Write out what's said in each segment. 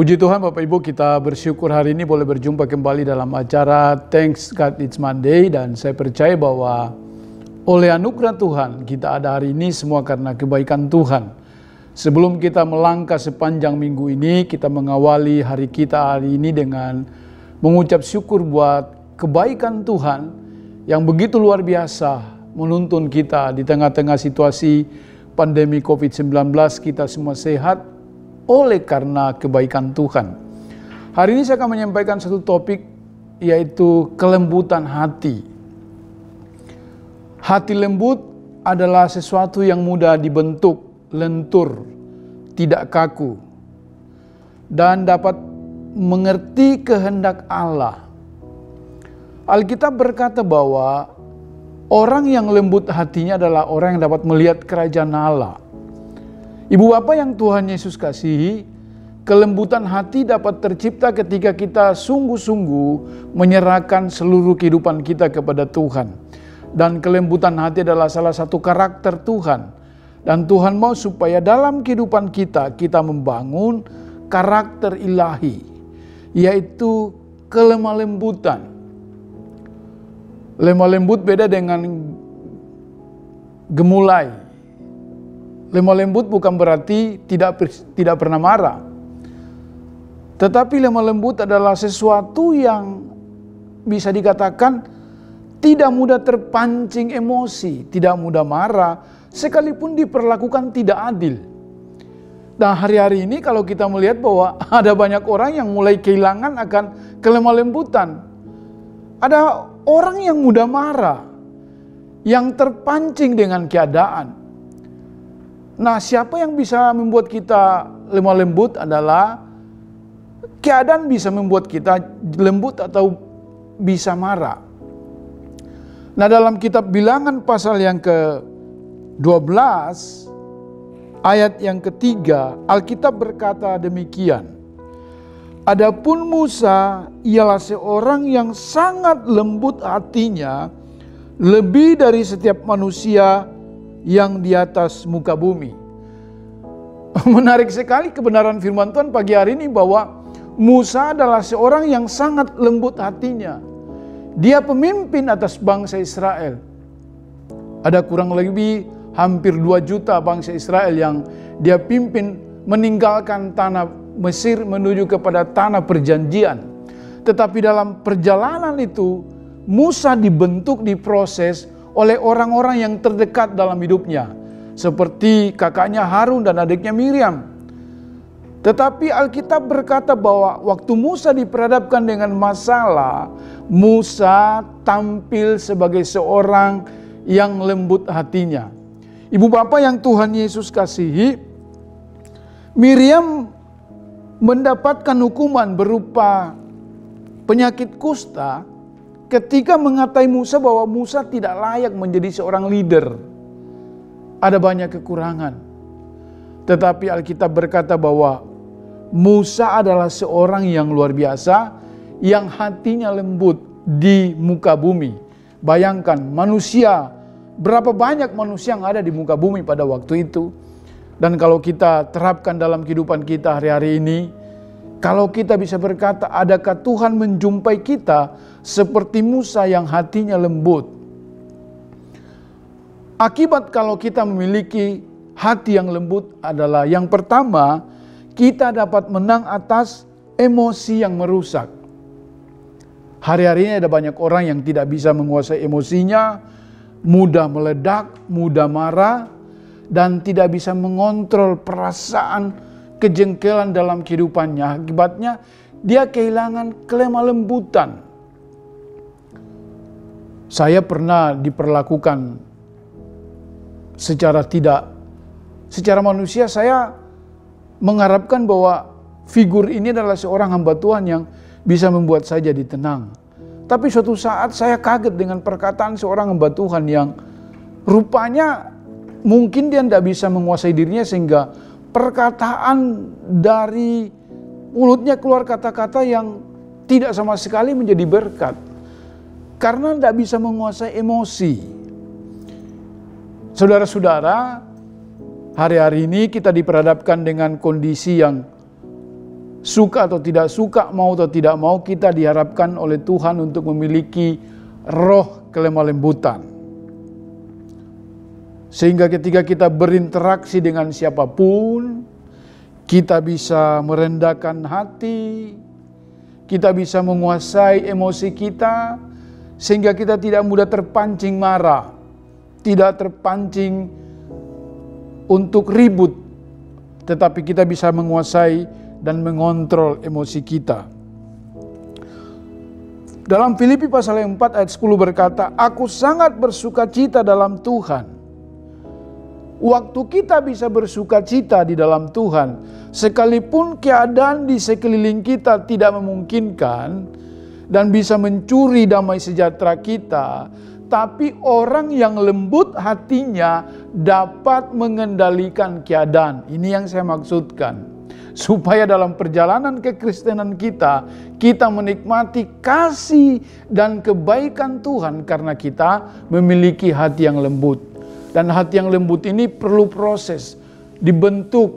Puji Tuhan Bapak Ibu, kita bersyukur hari ini boleh berjumpa kembali dalam acara Thanks God It's Monday. Dan saya percaya bahwa oleh anugerah Tuhan kita ada hari ini semua karena kebaikan Tuhan. Sebelum kita melangkah sepanjang minggu ini, kita mengawali hari kita hari ini dengan mengucap syukur buat kebaikan Tuhan yang begitu luar biasa menuntun kita di tengah-tengah situasi pandemi COVID-19. Kita semua sehat oleh karena kebaikan Tuhan. Hari ini saya akan menyampaikan satu topik, yaitu kelembutan hati. Hati lembut adalah sesuatu yang mudah dibentuk, lentur, tidak kaku, dan dapat mengerti kehendak Allah. Alkitab berkata bahwa orang yang lembut hatinya adalah orang yang dapat melihat kerajaan Allah. Ibu bapak yang Tuhan Yesus kasihi, kelembutan hati dapat tercipta ketika kita sungguh-sungguh menyerahkan seluruh kehidupan kita kepada Tuhan. Dan kelembutan hati adalah salah satu karakter Tuhan. Dan Tuhan mau supaya dalam kehidupan kita, kita membangun karakter ilahi, yaitu kelemah lembutan. Lemah lembut beda dengan gemulai. Lemah lembut bukan berarti tidak pernah marah. Tetapi lemah lembut adalah sesuatu yang bisa dikatakan tidak mudah terpancing emosi, tidak mudah marah, sekalipun diperlakukan tidak adil. Nah, hari-hari ini kalau kita melihat bahwa ada banyak orang yang mulai kehilangan akan kelemah lembutan. Ada orang yang mudah marah, yang terpancing dengan keadaan. Nah, siapa yang bisa membuat kita lemah lembut adalah keadaan bisa membuat kita lembut atau bisa marah. Nah, dalam kitab Bilangan pasal yang ke-12 ayat yang ketiga, Alkitab berkata demikian. Adapun Musa ialah seorang yang sangat lembut hatinya, lebih dari setiap manusia yang di atas muka bumi. Menarik sekali kebenaran firman Tuhan pagi hari ini bahwa Musa adalah seorang yang sangat lembut hatinya. Dia pemimpin atas bangsa Israel. Ada kurang lebih hampir 2 juta bangsa Israel yang dia pimpin meninggalkan tanah Mesir menuju kepada tanah perjanjian. Tetapi dalam perjalanan itu Musa dibentuk, diproses oleh orang-orang yang terdekat dalam hidupnya, seperti kakaknya Harun dan adiknya Miriam. Tetapi Alkitab berkata bahwa waktu Musa diperhadapkan dengan masalah, Musa tampil sebagai seorang yang lembut hatinya. Ibu bapak yang Tuhan Yesus kasihi, Miriam mendapatkan hukuman berupa penyakit kusta ketika mengatai Musa bahwa Musa tidak layak menjadi seorang leader. Ada banyak kekurangan. Tetapi Alkitab berkata bahwa Musa adalah seorang yang luar biasa, yang hatinya lembut di muka bumi. Bayangkan manusia, berapa banyak manusia yang ada di muka bumi pada waktu itu. Dan kalau kita terapkan dalam kehidupan kita hari-hari ini, kalau kita bisa berkata, adakah Tuhan menjumpai kita seperti Musa yang hatinya lembut? Akibat kalau kita memiliki hati yang lembut adalah yang pertama, kita dapat menang atas emosi yang merusak. Hari-hari ini ada banyak orang yang tidak bisa menguasai emosinya, mudah meledak, mudah marah, dan tidak bisa mengontrol perasaan kejengkelan dalam kehidupannya. Akibatnya dia kehilangan kelemah lembutan. Saya pernah diperlakukan secara manusia, saya mengharapkan bahwa figur ini adalah seorang hamba Tuhan yang bisa membuat saya jadi tenang. Tapi suatu saat saya kaget dengan perkataan seorang hamba Tuhan yang rupanya mungkin dia tidak bisa menguasai dirinya, sehingga perkataan dari mulutnya keluar kata-kata yang tidak sama sekali menjadi berkat. Karena tidak bisa menguasai emosi. Saudara-saudara, hari-hari ini kita diperhadapkan dengan kondisi yang suka atau tidak suka, mau atau tidak mau, kita diharapkan oleh Tuhan untuk memiliki roh kelemah lembutan. Sehingga ketika kita berinteraksi dengan siapapun, kita bisa merendahkan hati, kita bisa menguasai emosi kita, sehingga kita tidak mudah terpancing marah, tidak terpancing untuk ribut, tetapi kita bisa menguasai dan mengontrol emosi kita. Dalam Filipi pasal 4 ayat 10 berkata, "Aku sangat bersukacita dalam Tuhan." Waktu kita bisa bersukacita di dalam Tuhan, sekalipun keadaan di sekeliling kita tidak memungkinkan dan bisa mencuri damai sejahtera kita, tapi orang yang lembut hatinya dapat mengendalikan keadaan. Ini yang saya maksudkan. Supaya dalam perjalanan kekristenan kita, kita menikmati kasih dan kebaikan Tuhan karena kita memiliki hati yang lembut. Dan hati yang lembut ini perlu proses, dibentuk.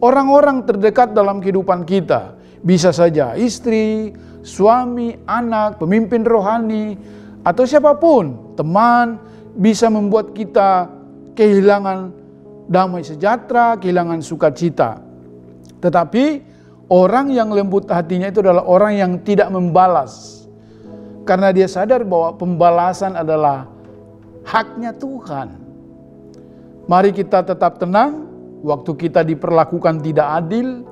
Orang-orang terdekat dalam kehidupan kita, bisa saja istri, suami, anak, pemimpin rohani, atau siapapun, teman, bisa membuat kita kehilangan damai sejahtera, kehilangan sukacita. Tetapi orang yang lembut hatinya itu adalah orang yang tidak membalas. Karena dia sadar bahwa pembalasan adalah haknya Tuhan. Mari kita tetap tenang, waktu kita diperlakukan tidak adil,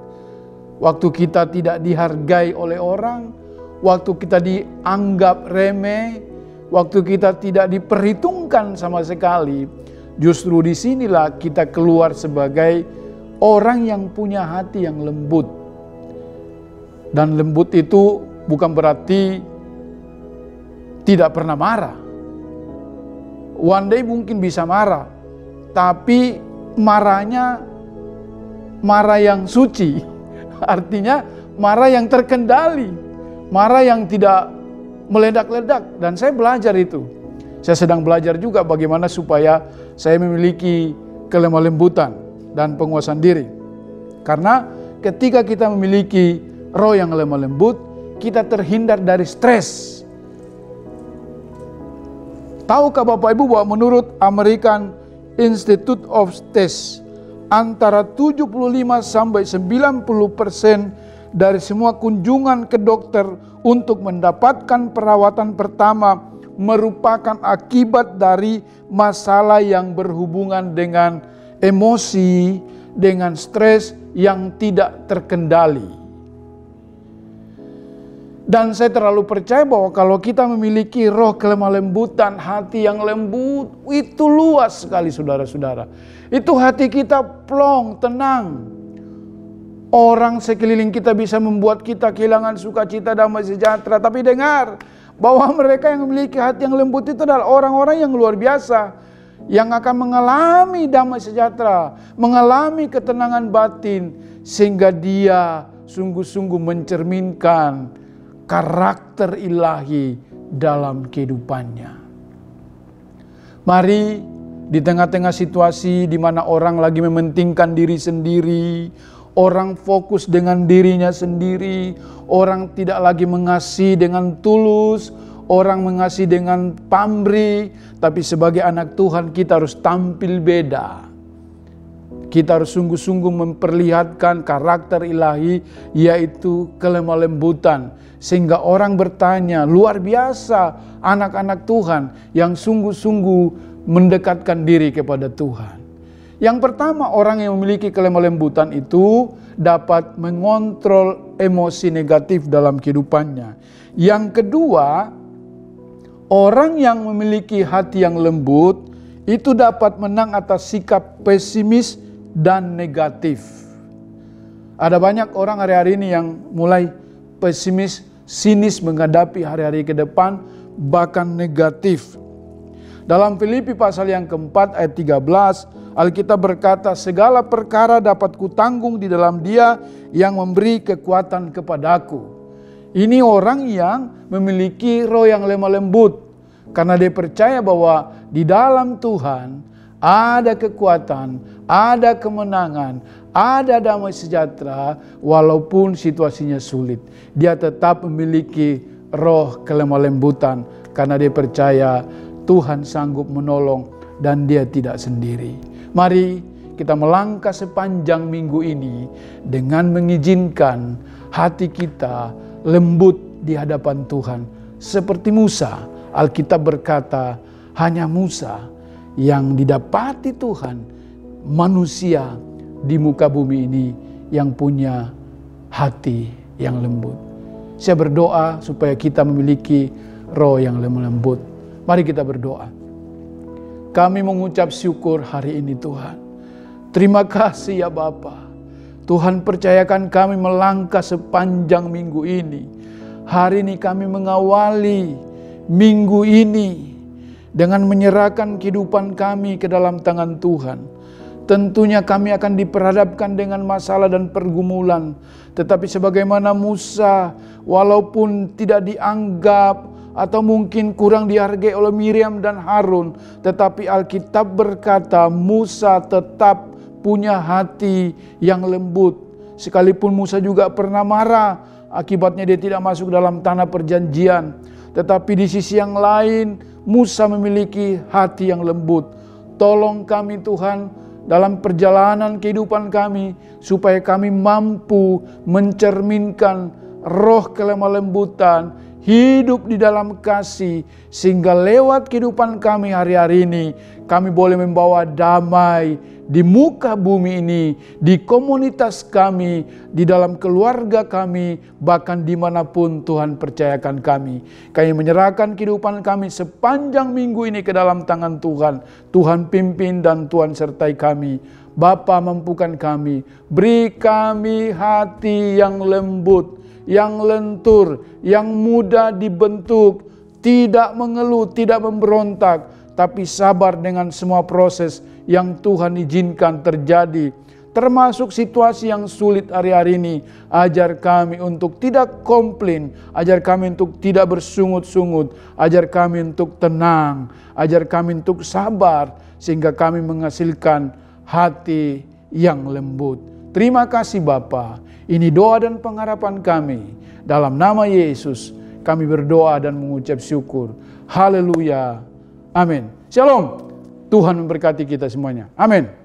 waktu kita tidak dihargai oleh orang, waktu kita dianggap remeh, waktu kita tidak diperhitungkan sama sekali. Justru disinilah kita keluar sebagai orang yang punya hati yang lembut. Dan lembut itu bukan berarti tidak pernah marah. One day mungkin bisa marah, tapi marahnya marah yang suci. Artinya marah yang terkendali, marah yang tidak meledak-ledak. Dan saya belajar itu. Saya sedang belajar juga bagaimana supaya saya memiliki kelemah lembutan dan penguasaan diri. Karena ketika kita memiliki roh yang lemah lembut, kita terhindar dari stres. Tahukah Bapak Ibu bahwa menurut American Institute of State, antara 75 sampai 90% dari semua kunjungan ke dokter untuk mendapatkan perawatan pertama merupakan akibat dari masalah yang berhubungan dengan emosi, dengan stres yang tidak terkendali. Dan saya terlalu percaya bahwa kalau kita memiliki roh kelemah lembutan, hati yang lembut, itu luas sekali saudara-saudara. Itu hati kita plong, tenang. Orang sekeliling kita bisa membuat kita kehilangan sukacita, damai sejahtera. Tapi dengar, bahwa mereka yang memiliki hati yang lembut itu adalah orang-orang yang luar biasa. Yang akan mengalami damai sejahtera, mengalami ketenangan batin. Sehingga dia sungguh-sungguh mencerminkan karakter ilahi dalam kehidupannya. Mari di tengah-tengah situasi di mana orang lagi mementingkan diri sendiri, orang fokus dengan dirinya sendiri, orang tidak lagi mengasihi dengan tulus, orang mengasihi dengan pamrih, tapi sebagai anak Tuhan kita harus tampil beda. Kita harus sungguh-sungguh memperlihatkan karakter ilahi, yaitu kelemah lembutan. Sehingga orang bertanya, luar biasa anak-anak Tuhan yang sungguh-sungguh mendekatkan diri kepada Tuhan. Yang pertama, orang yang memiliki kelemah lembutan itu dapat mengontrol emosi negatif dalam kehidupannya. Yang kedua, orang yang memiliki hati yang lembut itu dapat menang atas sikap pesimis dan negatif. Ada banyak orang hari-hari ini yang mulai pesimis, sinis menghadapi hari-hari ke depan, bahkan negatif. Dalam Filipi pasal yang keempat ayat 13, Alkitab berkata, segala perkara dapat kutanggung di dalam Dia yang memberi kekuatan kepadaku. Ini orang yang memiliki roh yang lemah lembut, karena dia percaya bahwa di dalam Tuhan ada kekuatan, ada kemenangan, ada damai sejahtera walaupun situasinya sulit. Dia tetap memiliki roh kelemah lembutan karena dia percaya Tuhan sanggup menolong dan dia tidak sendiri. Mari kita melangkah sepanjang minggu ini dengan mengizinkan hati kita lembut di hadapan Tuhan. Seperti Musa, Alkitab berkata, hanya Musa yang didapati Tuhan, manusia di muka bumi ini yang punya hati yang lembut. Saya berdoa supaya kita memiliki roh yang lembut. Mari kita berdoa. Kami mengucap syukur hari ini Tuhan. Terima kasih ya Bapa. Tuhan percayakan kami melangkah sepanjang minggu ini. Hari ini kami mengawali minggu ini dengan menyerahkan kehidupan kami ke dalam tangan Tuhan. Tentunya kami akan diperhadapkan dengan masalah dan pergumulan. Tetapi sebagaimana Musa, walaupun tidak dianggap atau mungkin kurang dihargai oleh Miriam dan Harun, tetapi Alkitab berkata Musa tetap punya hati yang lembut. Sekalipun Musa juga pernah marah, akibatnya dia tidak masuk dalam tanah perjanjian. Tetapi di sisi yang lain, Musa memiliki hati yang lembut. Tolong kami Tuhan, dalam perjalanan kehidupan kami, supaya kami mampu mencerminkan roh kelemah lembutan, hidup di dalam kasih, sehingga lewat kehidupan kami hari-hari ini, kami boleh membawa damai di muka bumi ini, di komunitas kami, di dalam keluarga kami, bahkan dimanapun Tuhan percayakan kami. Kami menyerahkan kehidupan kami sepanjang minggu ini ke dalam tangan Tuhan. Tuhan pimpin dan Tuhan sertai kami. Bapa, mampukan kami, beri kami hati yang lembut, yang lentur, yang mudah dibentuk, tidak mengeluh, tidak memberontak, tapi sabar dengan semua proses yang Tuhan izinkan terjadi. Termasuk situasi yang sulit hari-hari ini. Ajar kami untuk tidak komplain, ajar kami untuk tidak bersungut-sungut, ajar kami untuk tenang, ajar kami untuk sabar, sehingga kami menghasilkan hati yang lembut. Terima kasih Bapa. Ini doa dan pengharapan kami. Dalam nama Yesus kami berdoa dan mengucap syukur. Haleluya. Amin. Shalom. Tuhan memberkati kita semuanya. Amin.